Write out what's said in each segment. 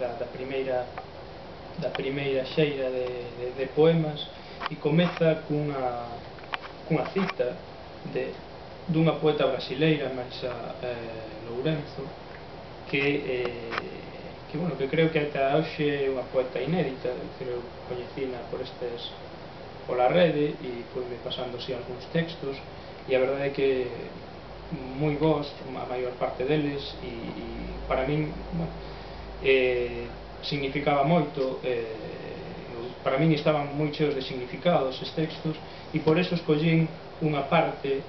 da primeira xeira de poemas, e comeza cunha cita dunha poeta brasileira, Marisa Lourenço, que creo que ata hoxe é unha poeta inédita. Eu coñecina pola rede e foi-me pasando así algúns textos, e a verdade é que moi bons, a maior parte deles, e para min significaba moito, para min estaban moi cheos de significado esos textos, e por eso escollín unha parte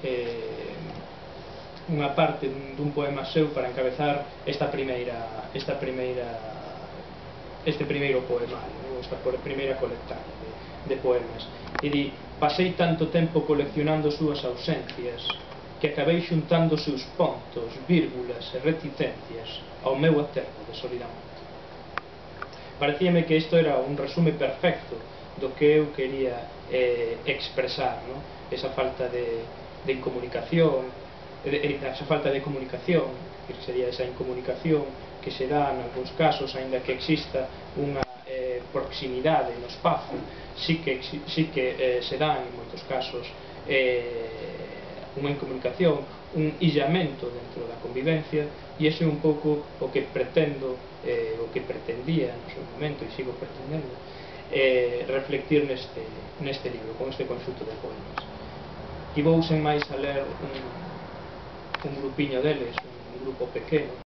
dun poema seu para encabezar este primeiro poemario, esta primeira colectaria de poemas. E di: pasei tanto tempo coleccionando súas ausencias que acabei xuntando seus pontos, vírgulas e reticencias ao meu eterno de solidão. Parecíame que isto era un resume perfecto do que eu quería expresar, esa falta de comunicación, esa falta de comunicación, que sería esa incomunicación que se dá en algúns casos, aínda que exista unha proximidade no espazo, sí que se dá en moitos casos unha incomunicación, un illamento dentro da convivencia, e ese é un pouco o que pretendo, o que pretendía no seu momento, e sigo pretendendo reflectir neste libro, con este conxunto de poemas. E vou sen máis a ler un grupiño deles, un grupo pequeno,